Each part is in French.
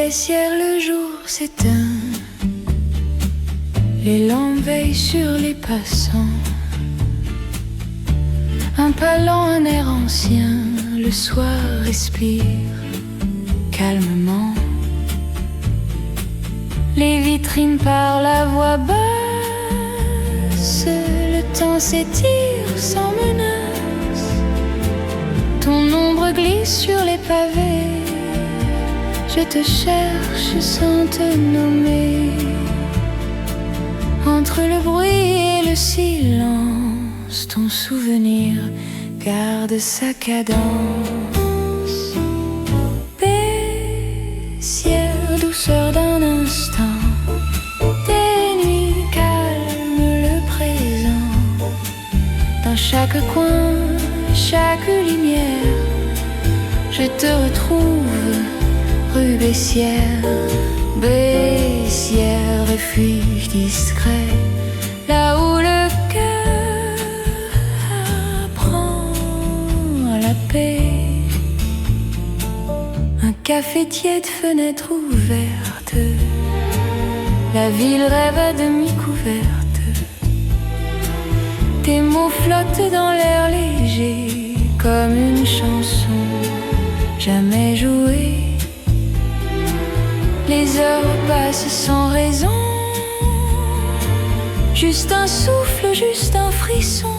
Bessières, le jour s'éteint, les lampes veillent sur les passants. Un pas lent, un air ancien, le soir respire calmement. Les vitrines parlent à voix basse, le temps s'étire sans menace. Ton ombre glisse sur les pavés, je te cherche sans te nommer. Entre le bruit et le silence, ton souvenir garde sa cadence. Bessières, douceur d'un instant, tes nuits calment le présent. Dans chaque coin, chaque lumière, je te retrouve, rue Bessières. Bessières, refuge discret, là où le cœur apprend la paix. Un café tiède, fenêtre ouverte, la ville rêve à demi couverte. Tes mots flottent dans l'air léger, comme une chanson jamais jouée. Les heures passent sans raison, juste un souffle, juste un frisson.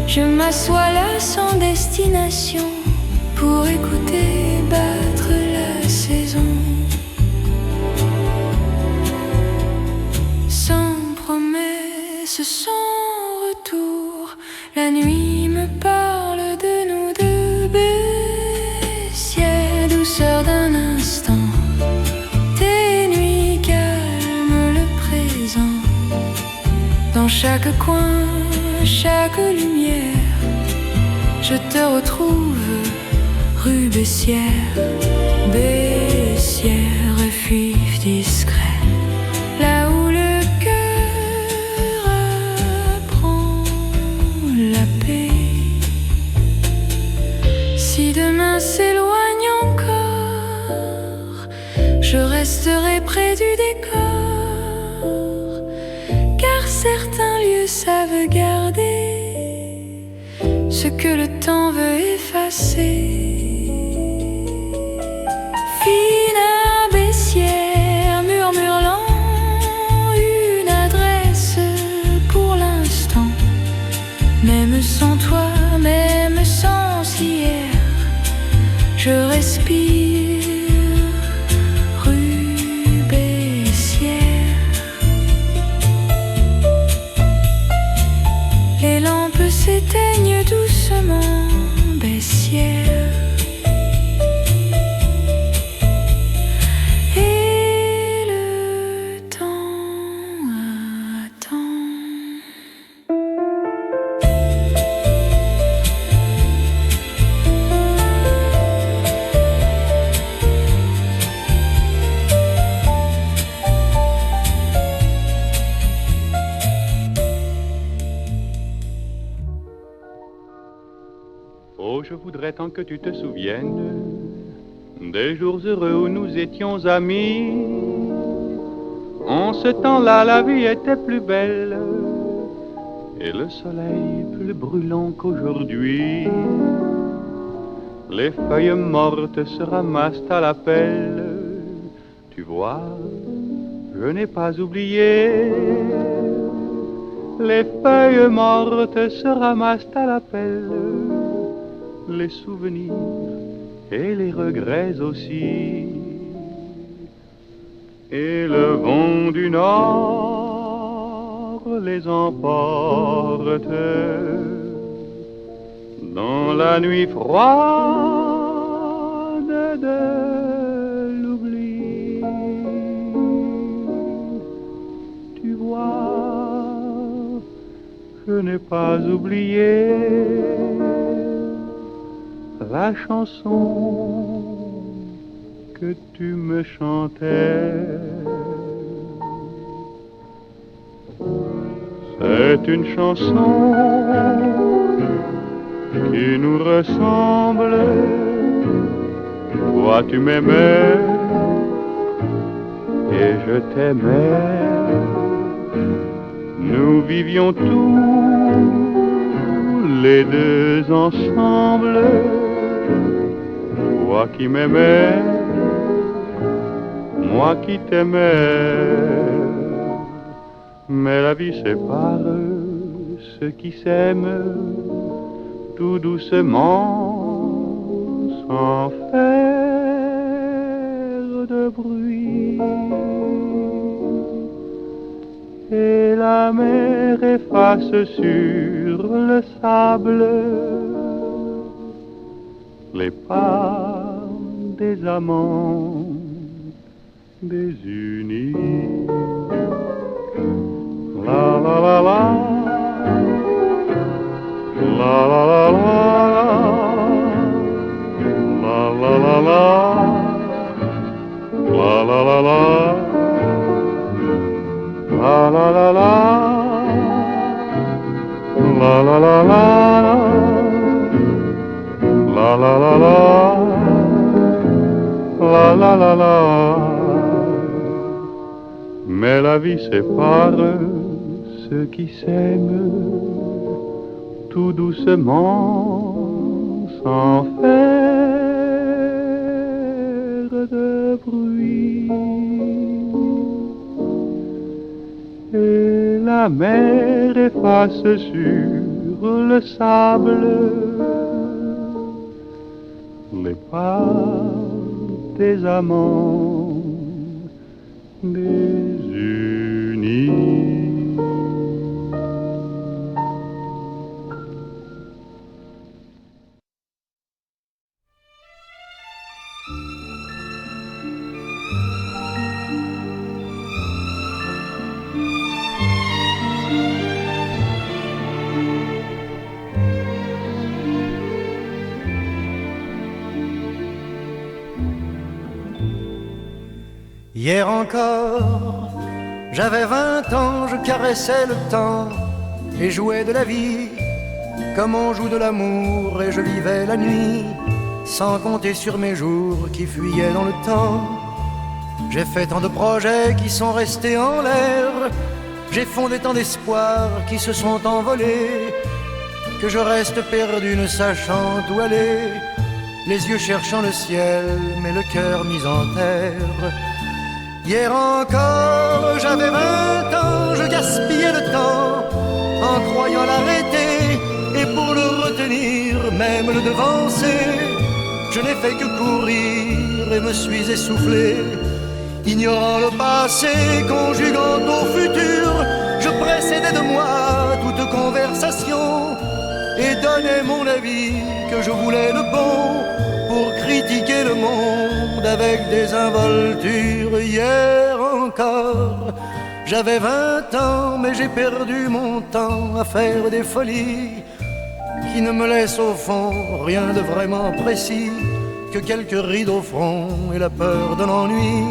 Je m'assois là sans destination, pour écouter battre la saison. Sans promesse, sans retour, la nuit me parle de nous deux. Bessières, douceur d'un instant, dans chaque coin, chaque lumière, je te retrouve, rue Bessières. Bessières, refuge discret, là où le cœur apprend la paix. Si demain s'éloigne encore, je resterai près du décor. Certains lieux savent garder ce que le temps veut effacer. Fine à Bessières, murmure lent, une adresse pour l'instant. Même sans toi, même sans hier, je respire. S'éteignent doucement, Bessières. Et le temps attend. Oh, je voudrais tant que tu te souviennes des jours heureux où nous étions amis. En ce temps-là, la vie était plus belle et le soleil plus brûlant qu'aujourd'hui. Les feuilles mortes se ramassent à la pelle. Tu vois, je n'ai pas oublié. Les feuilles mortes se ramassent à la pelle. Les souvenirs et les regrets aussi. Et le vent du nord les emporte dans la nuit froide de l'oubli. Tu vois, je n'ai pas oublié la chanson que tu me chantais. C'est une chanson qui nous ressemble Toi tu m'aimais et je t'aimais. Nous vivions tous les deux ensemble. Toi qui m'aimais, moi qui t'aimais. Mais la vie sépare ceux qui s'aiment tout doucement, sans faire de bruit. Et la mer efface sur le sable les pas des amants désunis. La la la la, la la la la, la la la la, la la la la, la la la la, la la la la, la la la la, la la la la. Mais la vie sépare ceux qui s'aiment tout doucement, sans faire de bruit. Et la mer efface sur le sable les pas des amants désunis. Hier encore, j'avais 20 ans, je caressais le temps et jouais de la vie comme on joue de l'amour, et je vivais la nuit sans compter sur mes jours qui fuyaient dans le temps. J'ai fait tant de projets qui sont restés en l'air, j'ai fondé tant d'espoirs qui se sont envolés, que je reste perdu ne sachant où aller, les yeux cherchant le ciel mais le cœur mis en terre. Hier encore, j'avais 20 ans, je gaspillais le temps en croyant l'arrêter, et pour le retenir, même le devancer, je n'ai fait que courir et me suis essoufflé. Ignorant le passé, conjuguant au futur, je précédais de moi toute conversation et donnais mon avis que je voulais le bon pour critiquer le monde avec des involtures. Hier encore, j'avais 20 ans, mais j'ai perdu mon temps à faire des folies qui ne me laissent au fond rien de vraiment précis que quelques rides au front et la peur de l'ennui.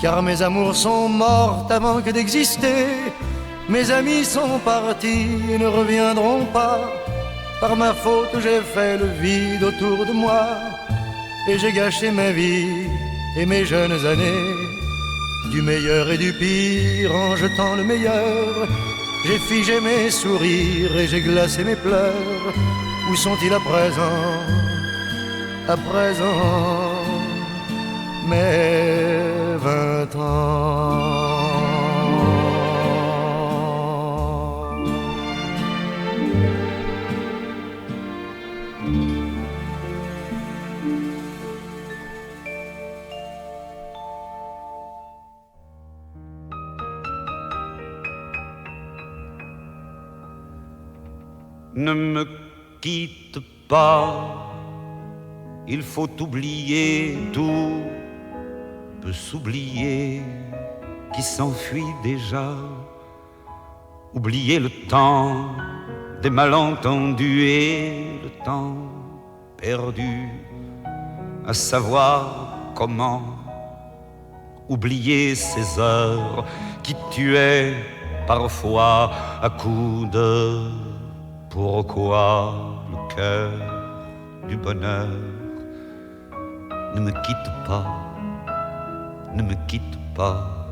Car mes amours sont mortes avant que d'exister, mes amis sont partis et ne reviendront pas. Par ma faute j'ai fait le vide autour de moi, et j'ai gâché ma vie et mes jeunes années. Du meilleur et du pire en jetant le meilleur, j'ai figé mes sourires et j'ai glacé mes pleurs. Où sont-ils à présent? À présent, mes 20 ans. Ne me quitte pas, il faut oublier, tout peut s'oublier qui s'enfuit déjà. Oublier le temps des malentendus et le temps perdu à savoir comment. Oublier ces heures qui tuaient parfois à coups de pourquoi le cœur du bonheur ne me quitte pas, ne me quitte pas,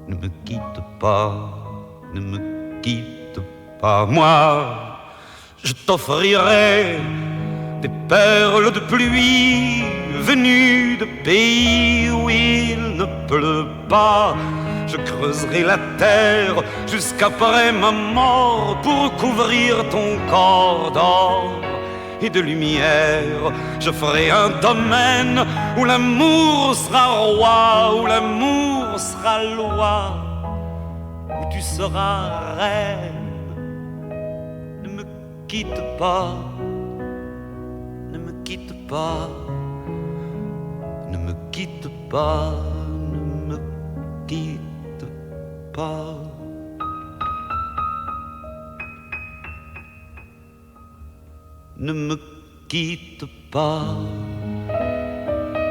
ne me quitte pas, ne me quitte pas. Moi, je t'offrirai des perles de pluie venues de pays où il ne pleut pas. Je creuserai la terre jusqu'après ma mort pour couvrir ton corps d'or et de lumière. Je ferai un domaine où l'amour sera roi, où l'amour sera loi, où tu seras reine. Ne me quitte pas, ne me quitte pas, ne me quitte pas, ne me quitte pas. Ne me quitte pas,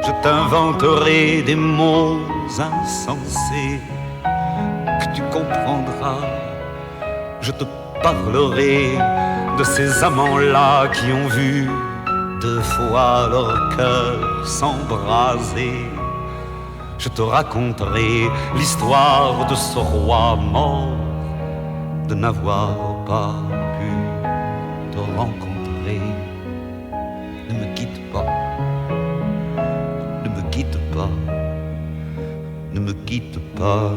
je t'inventerai des mots insensés que tu comprendras. Je te parlerai de ces amants-là qui ont vu 2 fois leur cœur s'embraser. Je te raconterai l'histoire de ce roi mort, de n'avoir pas pu te rencontrer. Ne me quitte pas, ne me quitte pas, ne me quitte pas,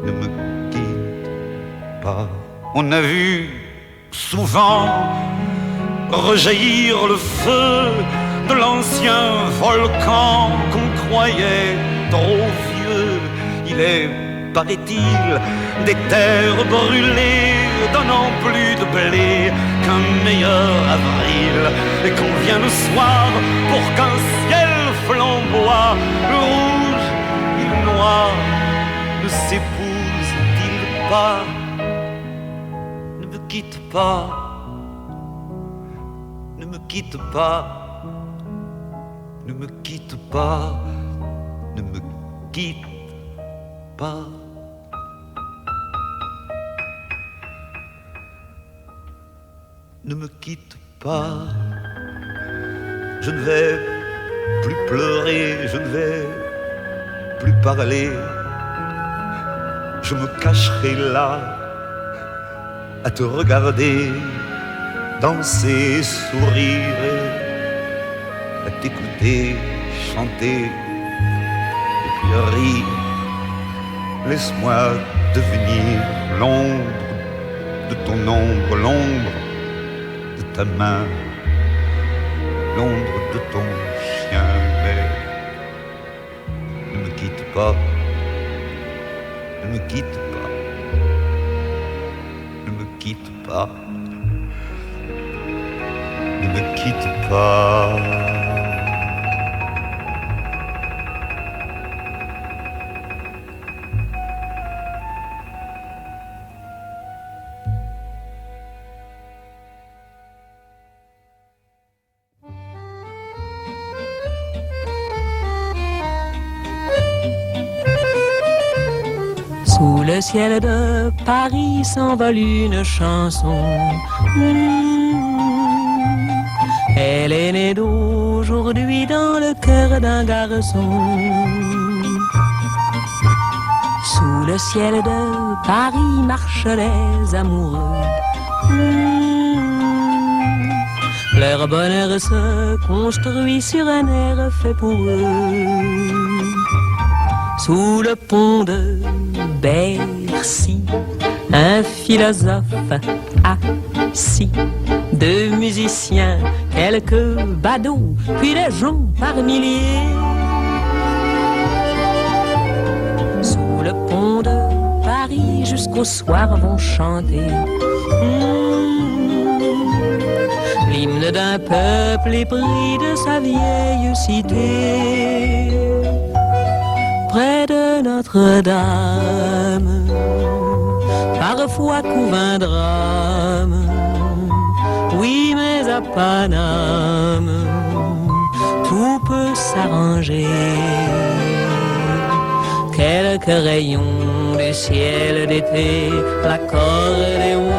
ne me quitte pas. On a vu souvent rejaillir le feu de l'ancien volcan qu'on croyait trop vieux. Il est, paraît-il, des terres brûlées donnant plus de blé qu'un meilleur avril. Et qu'on vient le soir pour qu'un ciel flamboie, le rouge et le noir ne s'épousent-ils pas? Ne me quitte pas, ne me quitte pas, ne me quitte pas, ne me quitte pas. Ne me quitte pas, je ne vais plus pleurer, je ne vais plus parler. Je me cacherai là à te regarder danser, sourire, à t'écouter chanter et puis rire. Laisse-moi devenir l'ombre de ton ombre, l'ombre de ta main, l'ombre de ton chien. Mais ne me quitte pas, ne me quitte pas, ne me quitte pas, ne me quitte pas. Sous le ciel de Paris s'envole une chanson. Elle est née d'aujourd'hui dans le cœur d'un garçon. Sous le ciel de Paris marchent les amoureux. Leur bonheur se construit sur un air fait pour eux. Sous le pont de Bercy, un philosophe assis, 2 musiciens, quelques badauds, puis des gens par milliers. Sous le pont de Paris, jusqu'au soir vont chanter l'hymne d'un peuple épris de sa vieille cité. Près de Notre-Dame, parfois couvre un drame. Oui, mais à Paname, tout peut s'arranger. Quelques rayons du ciel d'été, l'accordéon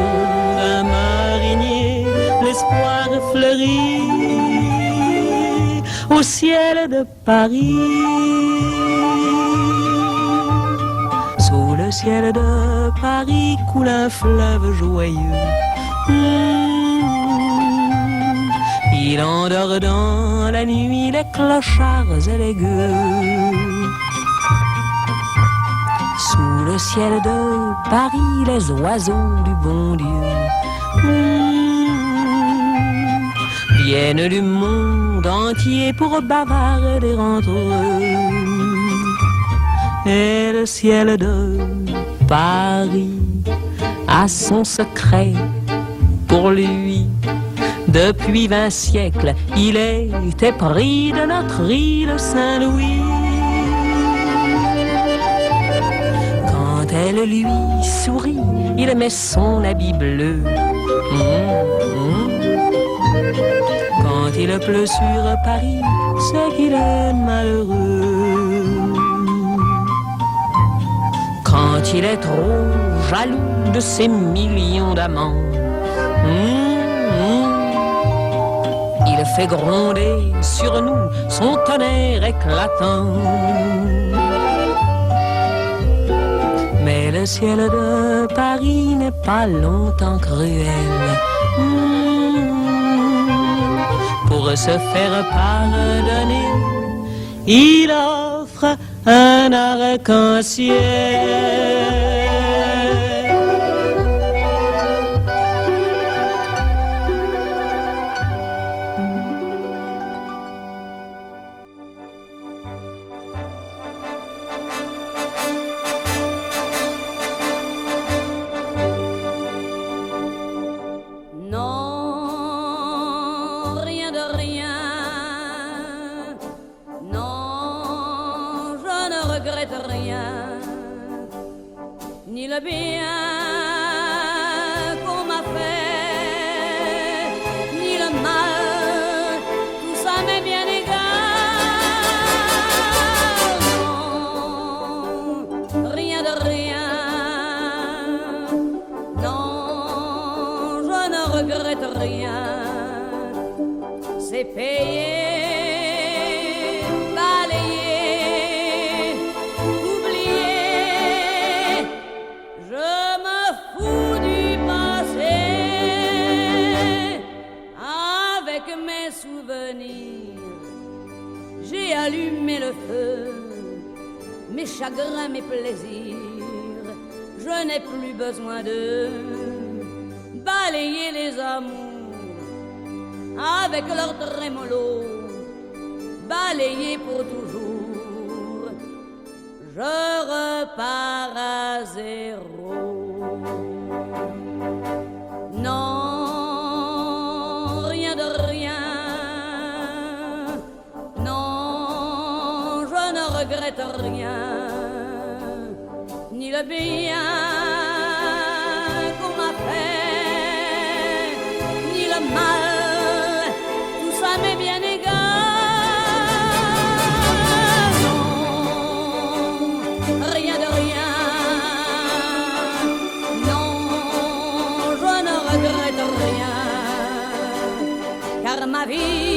d'un marinier, l'espoir fleurit au ciel de Paris. Sous le ciel de Paris coule un fleuve joyeux. Il endort dans la nuit les clochards et les gueux. Sous le ciel de Paris, les oiseaux du bon Dieu viennent du monde entier pour bavarder entre eux. Et le ciel de Paris a son secret pour lui. Depuis 20 siècles, il était pris de notre île Saint-Louis. Quand elle lui sourit, il met son habit bleu. Quand il pleut sur Paris, c'est qu'il est malheureux. Quand il est trop jaloux de ses millions d'amants, il fait gronder sur nous son tonnerre éclatant. Mais le ciel de Paris n'est pas longtemps cruel. Pour se faire pardonner, il offre un arc-en-ciel. Ni le bien qu'on m'a fait, ni le mal, tout ça m'est bien égal. Non, rien de rien, non, je ne regrette rien, c'est payé. J'ai allumé le feu, mes chagrins, mes plaisirs. Je n'ai plus besoin de balayer les amours avec leur trémolo, balayer pour toujours. Je repars à zéro. Non. Je ne regrette rien, ni le bien qu'on m'a fait, ni le mal, tout ça m'est bien égal. Non, rien de rien, non, je ne regrette rien, car ma vie